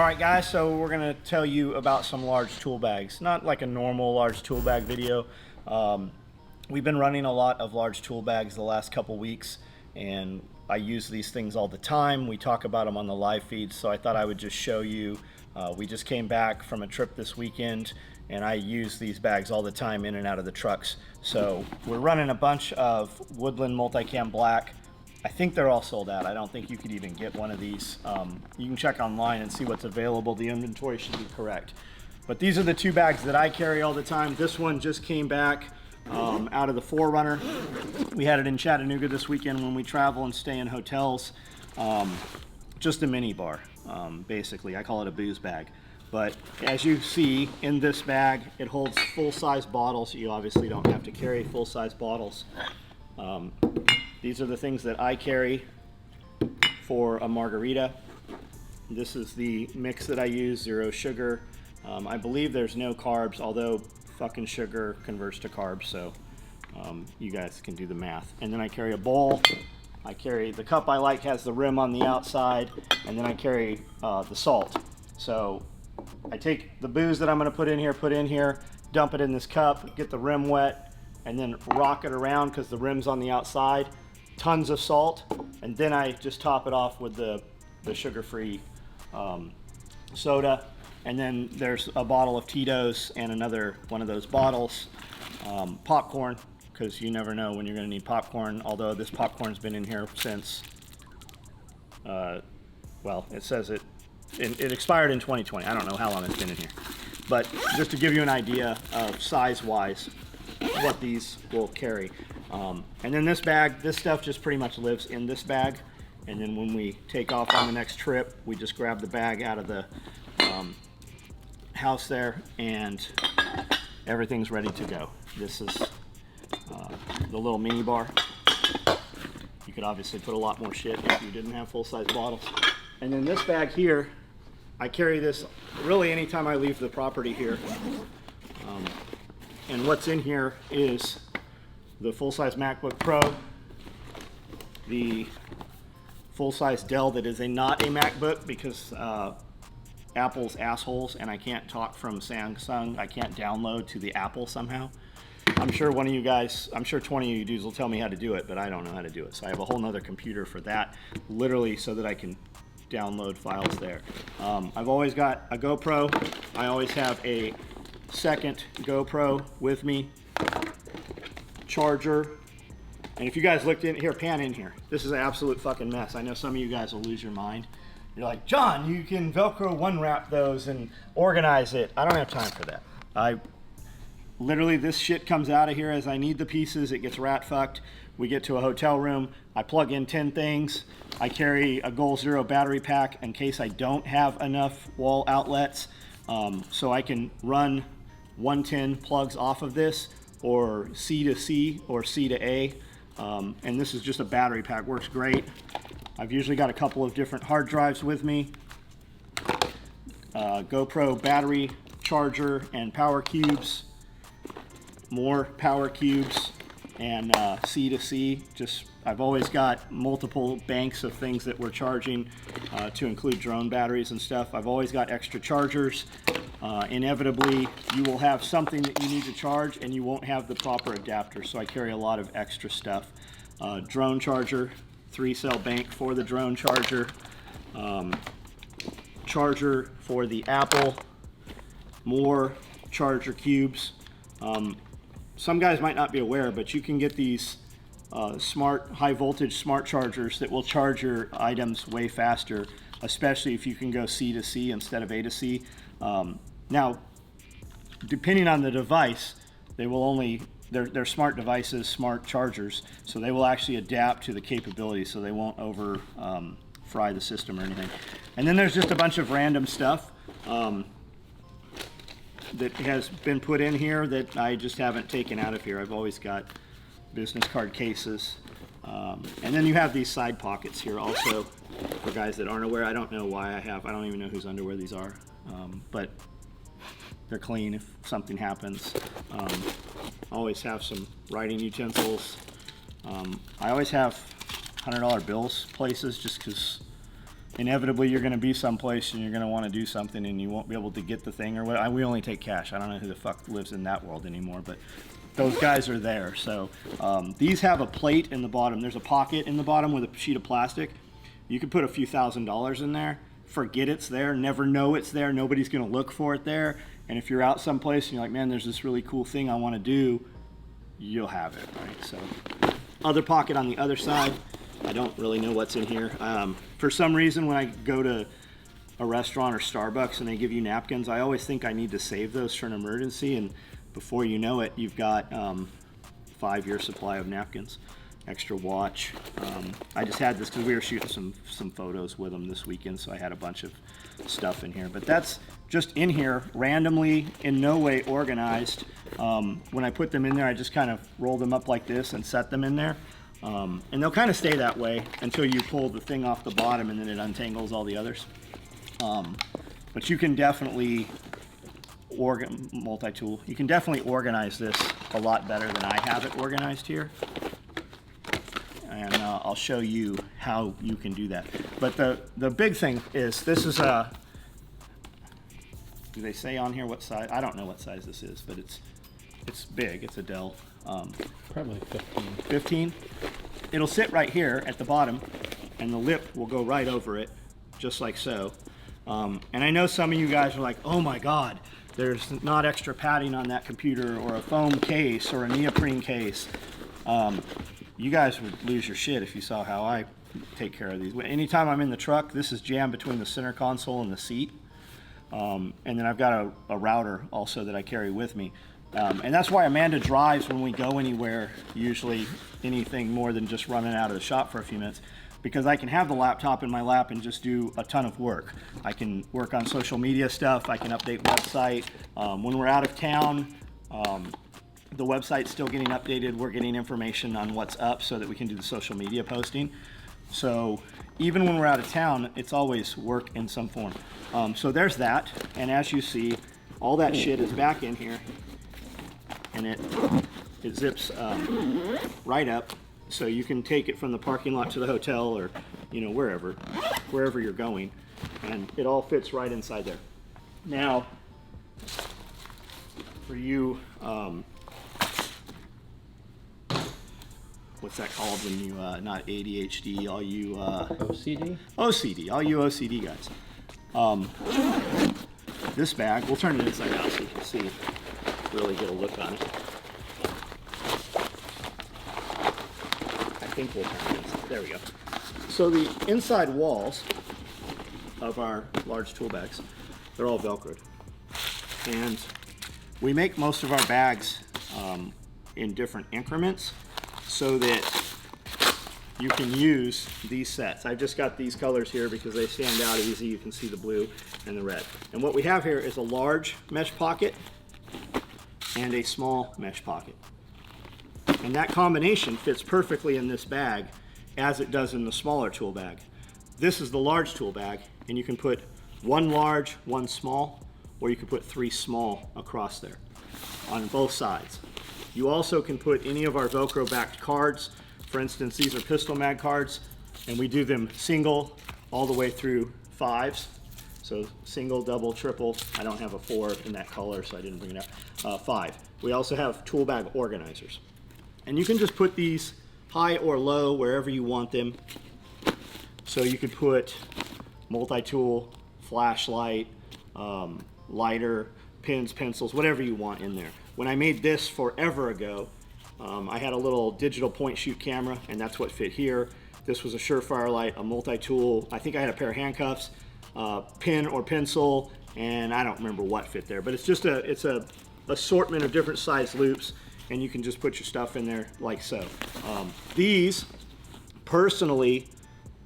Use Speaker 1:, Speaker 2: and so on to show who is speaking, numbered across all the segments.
Speaker 1: All right, guys, so we're going to tell you about some large tool bags. Not like a normal large tool bag video. We've been running a lot of large tool bags the last couple weeks, and I use these things all the time. We talk about them on the live feeds, so I thought I would just show you. We just came back from a trip this weekend, and I use these bags all the time in and out of the trucks. So we're running a bunch of Woodland Multicam Black. I think they're all sold out. I don't think you could even get one of these. You can check online and see what's available. The inventory should be correct. But these are the two bags that I carry all the time. This one just came back out of the 4Runner. We had it in Chattanooga this weekend when we travel and stay in hotels. Just a mini bar, basically. I call it a booze bag. But as you see in this bag, it holds full-size bottles. You obviously don't have to carry full-size bottles. These are the things that I carry for a margarita. This is the mix that I use, 0 sugar. I believe there's no carbs, although fucking sugar converts to carbs, so you guys can do the math. And then I carry a bowl. I carry the cup I like, has the rim on the outside, and then I carry the salt. So I take the booze that I'm gonna put in here, dump it in this cup, get the rim wet, and then rock it around because the rim's on the outside. Tons of salt, and then I just top it off with the sugar-free soda. And then there's a bottle of Tito's and another one of those bottles. Popcorn, because you never know when you're going to need popcorn, although this popcorn's been in here since, well, it says it expired in 2020. I don't know how long it's been in here. But just to give you an idea of size-wise what these will carry. And then this bag, this stuff just pretty much lives in this bag. And then when we take off on the next trip, we just grab the bag out of the house there, and everything's ready to go. This is the little mini bar. You could obviously put a lot more shit if you didn't have full-size bottles. And then this bag here, I carry this really anytime I leave the property here. And what's in here is the full-size MacBook Pro, the full-size Dell that is not a MacBook because Apple's assholes, and I can't talk from Samsung. I can't download to the Apple somehow. I'm sure one of you guys, I'm sure 20 of you dudes will tell me how to do it, but I don't know how to do it. So I have a whole nother computer for that, literally so that I can download files there. I've always got a GoPro. I always have a second GoPro with me, charger, and if you guys looked in here, pan in here. This is an absolute fucking mess. I know some of you guys will lose your mind. You're like, John, you can Velcro one wrap those and organize it. I don't have time for that. Literally, this shit comes out of here as I need the pieces. It gets rat fucked. We get to a hotel room. I plug in 10 things. I carry a Goal Zero battery pack in case I don't have enough wall outlets. So I can run 110 plugs off of this, or C to C or C to A. And this is just a battery pack, works great. I've usually got a couple of different hard drives with me. GoPro battery, charger, and power cubes. More power cubes and C to C. I've always got multiple banks of things that we're charging to include drone batteries and stuff. I've always got extra chargers. Inevitably, you will have something that you need to charge and you won't have the proper adapter, so I carry a lot of extra stuff. Drone charger, 3-cell bank for the drone charger, charger for the Apple, more charger cubes. Some guys might not be aware, but you can get these smart, high voltage smart chargers that will charge your items way faster, especially if you can go C to C instead of A to C. Now, depending on the device, they will only, they're smart devices, smart chargers, so they will actually adapt to the capability, so they won't over fry the system or anything. And then there's just a bunch of random stuff that has been put in here that I just haven't taken out of here. I've always got business card cases. And then you have these side pockets here also for guys that aren't aware. I don't know why I don't even know whose underwear these are, but they're clean if something happens. Always have some writing utensils. I always have $100 bills places just because inevitably you're going to be someplace and you're going to want to do something and you won't be able to get the thing or what. We only take cash. I don't know who the fuck lives in that world anymore, but those guys are there. So these have a plate in the bottom. There's a pocket in the bottom with a sheet of plastic. You could put a few $1,000s in there, forget it's there, never know it's there, nobody's going to look for it there. And if you're out someplace and you're like, man, there's this really cool thing I want to do, you'll have it, right? So other pocket on the other side. I don't really know what's in here. For some reason, when I go to a restaurant or Starbucks and they give you napkins, I always think I need to save those for an emergency, and before you know it, you've got 5-year supply of napkins. Extra watch. I just had this because we were shooting some photos with them this weekend, so I had a bunch of stuff in here. But that's just in here randomly, in no way organized. When I put them in there, I just kind of roll them up like this and set them in there. And they'll kind of stay that way until you pull the thing off the bottom, and then it untangles all the others. But you can definitely multi-tool. You can definitely organize this a lot better than I have it organized here. And I'll show you how you can do that. But the big thing is, this is a, do they say on here what size? I don't know what size this is, but it's big. It's a Dell.
Speaker 2: Probably 15.
Speaker 1: 15. It'll sit right here at the bottom, and the lip will go right over it, just like so. And I know some of you guys are like, oh my God, there's not extra padding on that computer, or a foam case, or a neoprene case. You guys would lose your shit if you saw how I take care of these. Anytime I'm in the truck, this is jammed between the center console and the seat. And then I've got a router also that I carry with me. And that's why Amanda drives when we go anywhere, usually anything more than just running out of the shop for a few minutes, because I can have the laptop in my lap and just do a ton of work. I can work on social media stuff, I can update website. When we're out of town, the website's still getting updated. We're getting information on what's up so that we can do the social media posting. So even when we're out of town, it's always work in some form. So there's that. And as you see, all that shit is back in here, and it zips right up. So you can take it from the parking lot to the hotel, or wherever you're going, and it all fits right inside there. Now, for you, what's that called when you, not ADHD, all you...
Speaker 2: OCD?
Speaker 1: OCD, all you OCD guys. This bag, we'll turn it inside out so you can see, really get a look on it. I think we'll turn it inside. There we go. So the inside walls of our large tool bags, they're all Velcroed. And we make most of our bags in different increments, so that you can use these sets. I've just got these colors here because they stand out easy. You can see the blue and the red. And what we have here is a large mesh pocket and a small mesh pocket. And that combination fits perfectly in this bag as it does in the smaller tool bag. This is the large tool bag, and you can put one large, one small, or you can put 3 small across there on both sides. You also can put any of our Velcro backed cards. For instance, these are pistol mag cards, and we do them single all the way through 5s. So single, double, triple. I don't have a 4 in that color, so I didn't bring it up. 5. We also have tool bag organizers. And you can just put these high or low wherever you want them. So you could put multi-tool, flashlight, lighter, pens, pencils, whatever you want in there. When I made this forever ago, I had a little digital point shoot camera, and that's what fit here. This was a Surefire light, a multi-tool. I think I had a pair of handcuffs, pen or pencil, and I don't remember what fit there. But it's just it's a assortment of different size loops, and you can just put your stuff in there like so. These, personally,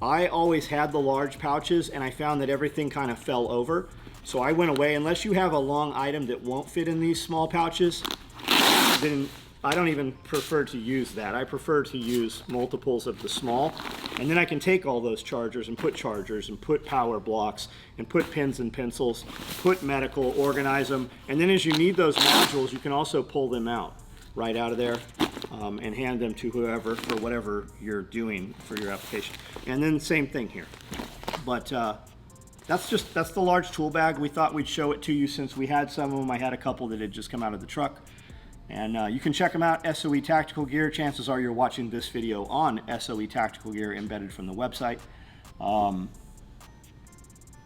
Speaker 1: I always had the large pouches, and I found that everything kind of fell over. So I went away. Unless you have a long item that won't fit in these small pouches, then I don't even prefer to use that. I prefer to use multiples of the small, and then I can take all those chargers and put power blocks and put pens and pencils, put medical, organize them, and then as you need those modules, you can also pull them out right out of there and hand them to whoever for whatever you're doing for your application. And then same thing here. But that's the large tool bag. We thought we'd show it to you since we had some of them. I had a couple that had just come out of the truck. And you can check them out, SOE Tactical Gear. Chances are you're watching this video on SOE Tactical Gear embedded from the website. And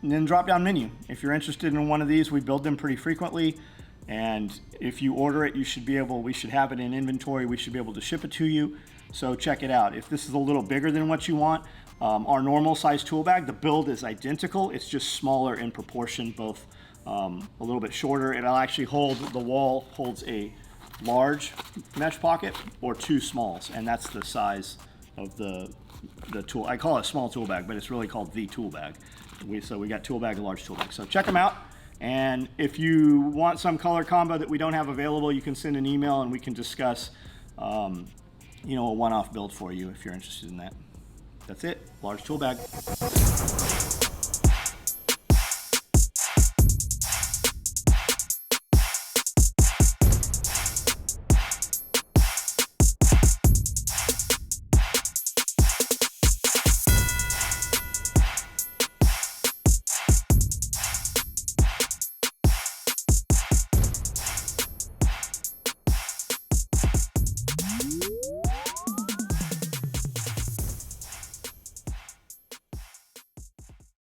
Speaker 1: then drop down menu. If you're interested in one of these, we build them pretty frequently. And if you order it, we should have it in inventory. We should be able to ship it to you. So check it out. If this is a little bigger than what you want, our normal size tool bag, the build is identical. It's just smaller in proportion, both a little bit shorter. It'll actually the wall holds a large mesh pocket or 2 smalls, and that's the size of the tool. I call it a small tool bag, but it's really called the tool bag. So we got tool bag and large tool bag. So check them out. And if you want some color combo that we don't have available, you can send an email and we can discuss, a one-off build for you if you're interested in that. That's it. Large tool bag.